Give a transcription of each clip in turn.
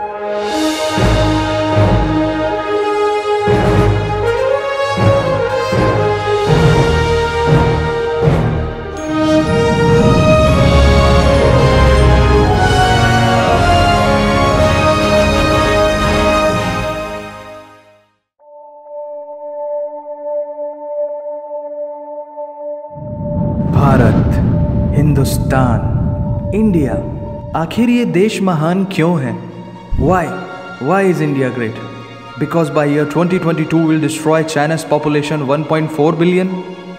Bharat, Hindustan, India, आखिर ये देश महान क्यों है? Why is India great? Because by year 2022 we'll destroy China's population 1.4 billion?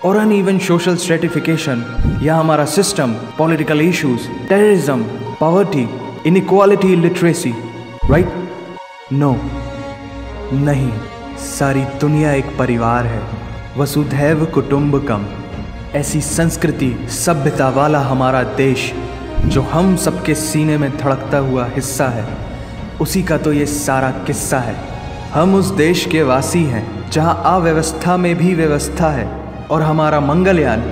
और uneven social stratification या हमारा system, political issues, terrorism, poverty, inequality, illiteracy, right? No, नहीं, सारी दुनिया एक परिवार है, वसुधैव कुटुंबकम। ऐसी संस्कृति सभ्यता वाला हमारा देश जो हम सबके सीने में धड़कता हुआ हिस्सा है, उसी का तो ये सारा किस्सा है। हम उस देश के वासी हैं जहां अव्यवस्था में भी व्यवस्था है और हमारा मंगलयान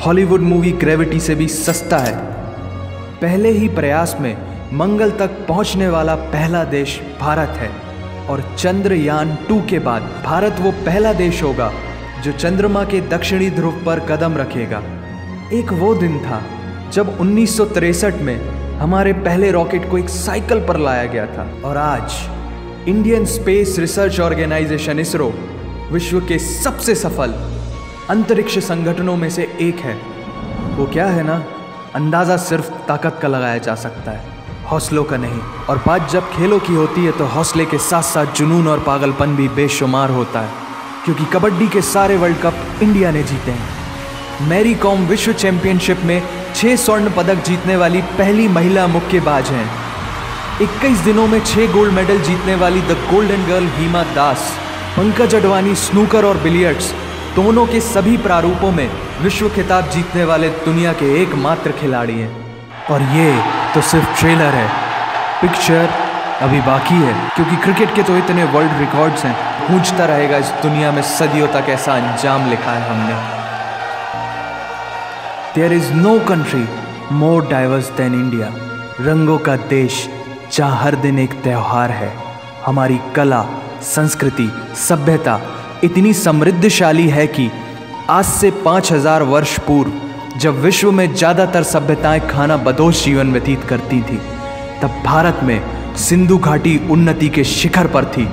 हॉलीवुड मूवी ग्रेविटी से भी सस्ता है। पहले ही प्रयास में मंगल तक पहुंचने वाला पहला देश भारत है और चंद्रयान 2 के बाद भारत वो पहला देश होगा जो चंद्रमा के दक्षिणी ध्रुव पर कदम रखेगा। एक वो दिन था जब 1963 में हमारे पहले रॉकेट को एक साइकिल पर लाया गया था और आज Indian space research organisation ISRO विश्व के सबसे सफल अंतरिक्ष संगठनों में से एक है। वो क्या है ना, अंदाज़ा सिर्फ ताकत का लगाया जा सकता है, हौसलों का नहीं। और बात जब खेलों की होती है तो हौसले के साथ साथ जुनून और पागलपन भी बेशुमार होता है, क्योंकि कबड्डी के सारे वर्ल्ड कप इंडिया ने जीते हैं। मैरी कॉम विश्व चैंपियनशिप में 6 स्वर्ण पदक जीतने वाली पहली महिला मुक्केबाज हैं। 21 दिनों में 6 गोल्ड मेडल जीतने वाली the golden girl Hima Das. Pankaj Advani snooker और बिलियर्ड्स दोनों के सभी प्रारूपों में विश्व खिताब जीतने वाले दुनिया के एकमात्र खिलाड़ी हैं। और ये तो सिर्फ ट्रेलर है, पिक्चर अभी बाकी है, क्योंकि क्रिकेट के तो इतने वर्ल्ड रिकॉर्ड्स हैं, गूंजता रहेगा इस दुनिया में सदियों तक ऐसा अंजाम लिखा है हमने। There is no country more diverse than India. रंगों का देश जहाँ हर दिन एक त्यौहार है। हमारी कला, संस्कृति, सभ्यता इतनी समृद्धशाली है कि आज से 5000 वर्ष पूर्व जब विश्व में ज़्यादातर सभ्यताएं खाना बदोश जीवन व्यतीत करती थी, तब भारत में सिंधु घाटी उन्नति के शिखर पर थी।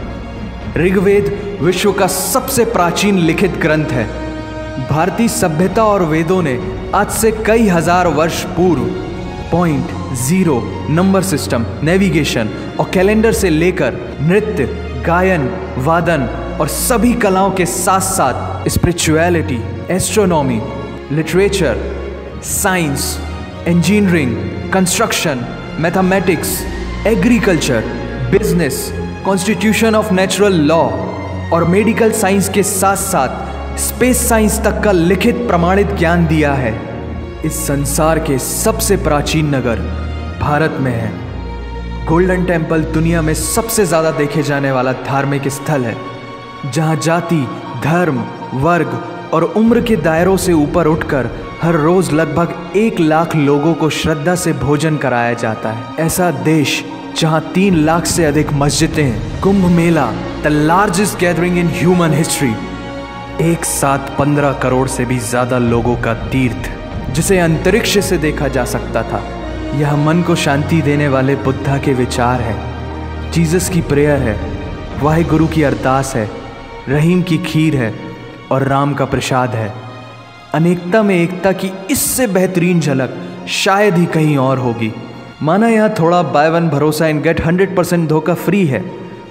ऋग्वेद विश्व का सबसे प्राचीन लिखित ग्रंथ है। भारतीय सभ्यता और वेदों ने आज से कई हजार वर्ष पूर्व point, zero, number system, navigation और कैलेंडर से लेकर नृत्य, गायन, वादन और सभी कलाओं के साथ साथ spirituality, astronomy, literature, science, engineering, construction, mathematics, agriculture, business, constitution of natural law और मेडिकल साइंस के साथ साथ स्पेस साइंस तक का लिखित प्रमाणित ज्ञान दिया है। इस संसार के सबसे प्राचीन नगर भारत में है। गोल्डन टेम्पल दुनिया में सबसे ज़्यादा देखे जाने वाला धार्मिक स्थल है, जहाँ जाति, धर्म, वर्ग और उम्र के दायरों से ऊपर उठकर हर रोज़ लगभग 1 लाख लोगों को श्रद्धा से भोजन कराया जाता है। ऐसा देश जहाँ 3 लाख से अधिक मस्जिदें हैं। Kumbh Mela, the largest gathering in human history. एक साथ 15 करोड़ से भी ज़्यादा लोगों का तीर्थ, जिसे अंतरिक्ष से देखा जा सकता था। यह मन को शांति देने वाले बुद्धा के विचार है, जीसस की प्रेयर है, वाहिगुरु की अरदास है, रहीम की खीर है और राम का प्रसाद है। अनेकता में एकता की इससे बेहतरीन झलक शायद ही कहीं और होगी। माना यहाँ थोड़ा बाय वन भरोसा एंड गेट 100% धोखा फ्री है।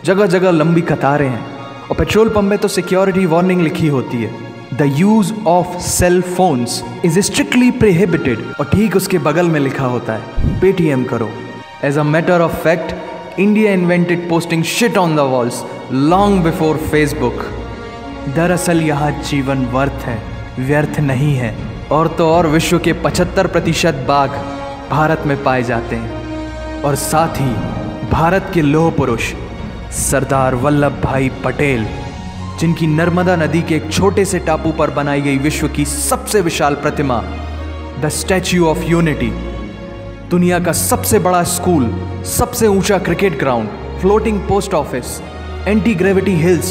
जगह जगह लंबी कतारें हैं और पेट्रोल पंप में तो सिक्योरिटी वार्निंग लिखी होती है, the use of cell phones is strictly prohibited, और ठीक उसके बगल में लिखा होता है पेटीएम करो। As a matter of fact, India invented posting shit on the walls long before Facebook. दरअसल यहाँ जीवन वर्थ है, व्यर्थ नहीं है। और तो और विश्व के 75% बाघ भारत में पाए जाते हैं। और साथ ही भारत के लौह पुरुष सरदार वल्लभ भाई पटेल, जिनकी नर्मदा नदी के एक छोटे से टापू पर बनाई गई विश्व की सबसे विशाल प्रतिमा द स्टैच्यू ऑफ यूनिटी, दुनिया का सबसे बड़ा स्कूल, सबसे ऊंचा cricket ground, floating post office, anti gravity hills,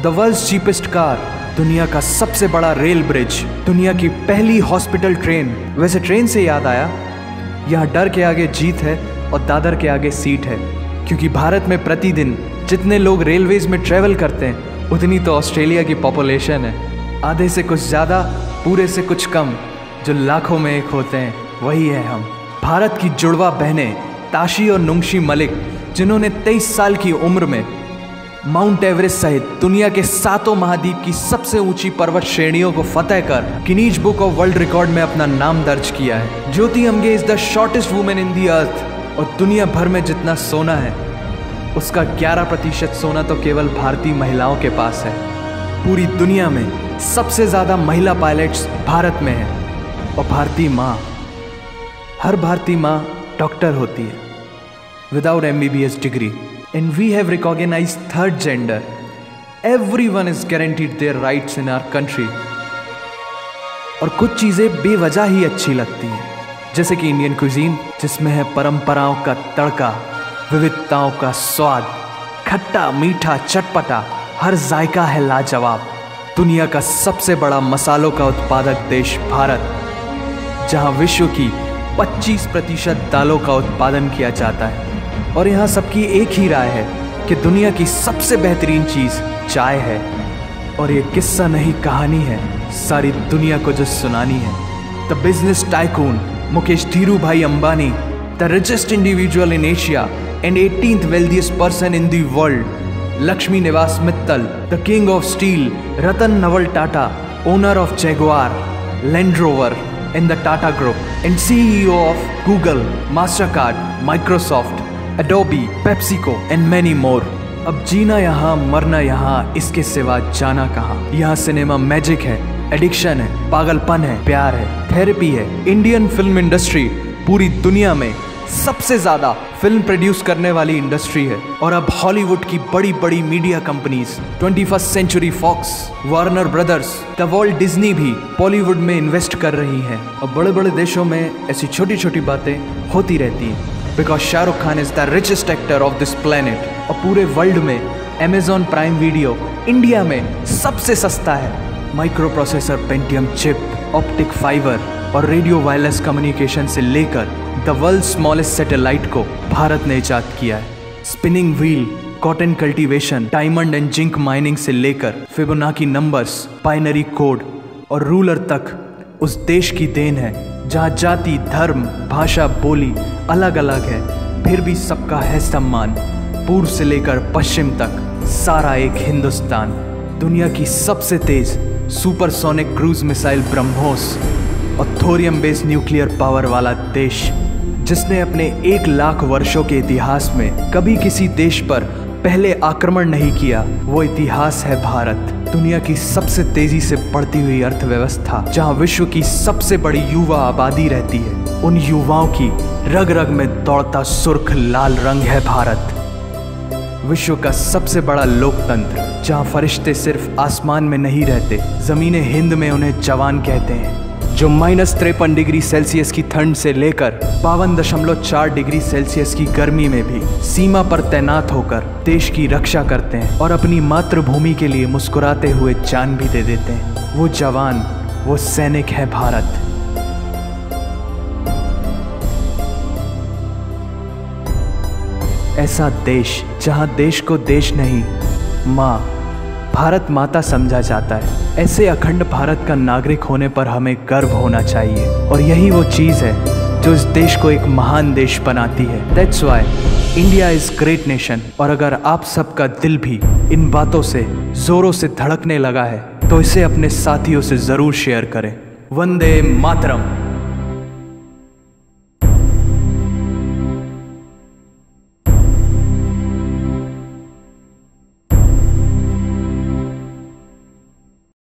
the world's cheapest car, दुनिया का सबसे बड़ा रेल ब्रिज, दुनिया की पहली हॉस्पिटल ट्रेन। वैसे ट्रेन से याद आया, यहाँ डर के आगे जीत है और दादर के आगे सीट है, क्योंकि भारत में प्रतिदिन जितने लोग रेलवेज में ट्रेवल करते हैं उतनी तो ऑस्ट्रेलिया की पॉपुलेशन है। आधे से कुछ ज़्यादा, पूरे से कुछ कम, जो लाखों में एक होते हैं वही है हम। भारत की जुड़वा बहनें ताशी और नुंगशी मलिक, जिन्होंने 23 साल की उम्र में माउंट एवरेस्ट सहित दुनिया के 7 महाद्वीप की सबसे ऊंची पर्वत श्रेणियों को फतेह कर Guinness book of world record में अपना नाम दर्ज किया है। Jyoti Amge is the shortest women in the earth, और दुनिया भर में जितना सोना है उसका 11% सोना तो केवल भारतीय महिलाओं के पास है। पूरी दुनिया में सबसे ज़्यादा महिला पायलट्स भारत में हैं, और भारतीय माँ, हर भारतीय माँ डॉक्टर होती है without MBBS degree. And we have recognised third gender. Everyone is guaranteed their rights in our country. और कुछ चीज़ें बेवजह ही अच्छी लगती हैं, जैसे कि इंडियन क्विजीन, जिसमें है परंपराओं का तड़का, विविधताओं का स्वाद, खट्टा मीठा चटपटा, हर जायका है लाजवाब। दुनिया का सबसे बड़ा मसालों का उत्पादक देश भारत, जहां विश्व की 25% दालों का उत्पादन किया जाता है। और यहाँ सबकी एक ही राय है कि दुनिया की सबसे बेहतरीन चीज़ चाय है। और ये किस्सा नहीं कहानी है, सारी दुनिया को जो सुनानी है। The business tycoon Mukesh Dhirubhai Ambani, the richest individual in Asia and 18th wealthiest person in the world, Lakshmi Nivas Mittal, the king of steel, Ratan Naval Tata, owner of Jaguar, Land Rover and the Tata Group, and CEO of Google, Mastercard, Microsoft, Adobe, PepsiCo and many more. अब जीना यहाँ, मरना यहाँ, इसके सिवा जाना कहाँ। यहाँ cinema magic है, एडिक्शन है, पागलपन है, प्यार है, थेरेपी है। इंडियन फिल्म इंडस्ट्री पूरी दुनिया में सबसे ज्यादा फिल्म प्रोड्यूस करने वाली इंडस्ट्री है। और अब हॉलीवुड की बड़ी बड़ी media companies, 21st century Fox, Warner Brothers, the world Disney भी बॉलीवुड में इन्वेस्ट कर रही हैं। और बड़े बड़े देशों में ऐसी छोटी छोटी बातें होती रहती हैं, because Shahrukh Khan is the richest actor of this planet. और पूरे वर्ल्ड में अमेजॉन प्राइम वीडियो इंडिया में सबसे सस्ता है। Micro processor, Pentium chip, optic fibre और रेडियो वायरलेस कम्युनिकेशन से लेकर द वर्ल्ड स्मॉलेस्ट सैटेलाइट को भारत ने इजाद किया है। Spinning wheel, cotton cultivation, diamond and zinc mining से लेकर फिबोनाची नंबर्स, बाइनरी कोड और रूलर तक उस देश की देन है, जहाँ जाति, धर्म, भाषा, बोली अलग अलग है, फिर भी सबका है सम्मान। पूर्व से लेकर पश्चिम तक सारा एक हिंदुस्तान। दुनिया की सबसे तेज सुपरसोनिक क्रूज मिसाइल ब्रह्मोस और थोरियम बेस्ड न्यूक्लियर पावर वाला देश, जिसने अपने 1 लाख वर्षों के इतिहास में कभी किसी देश पर पहले आक्रमण नहीं किया, वो इतिहास है भारत। दुनिया की सबसे तेजी से बढ़ती हुई अर्थव्यवस्था, जहां विश्व की सबसे बड़ी युवा आबादी रहती है, उन युवाओं की रग रग में दौड़ता सुर्ख लाल रंग है भारत। विश्व का सबसे बड़ा लोकतंत्र, जहां फरिश्ते सिर्फ आसमान में नहीं रहते, जमीन हिंद में उन्हें जवान कहते हैं, जो -53 डिग्री सेल्सियस की ठंड से लेकर 52.4 डिग्री सेल्सियस की गर्मी में भी सीमा पर तैनात होकर देश की रक्षा करते हैं और अपनी मातृभूमि के लिए मुस्कुराते हुए जान भी दे देते हैं। वो जवान, वो सैनिक है भारत। ऐसा देश जहां देश को देश नहीं, माँ, भारत माता समझा जाता है। ऐसे अखंड भारत का नागरिक होने पर हमें गर्व होना चाहिए, और यही वो चीज़ है जो इस देश को एक महान देश बनाती है। That's why India is great nation. और अगर आप सबका दिल भी इन बातों से जोरों से धड़कने लगा है, तो इसे अपने साथियों से ज़रूर शेयर करें। वंदे मातरम।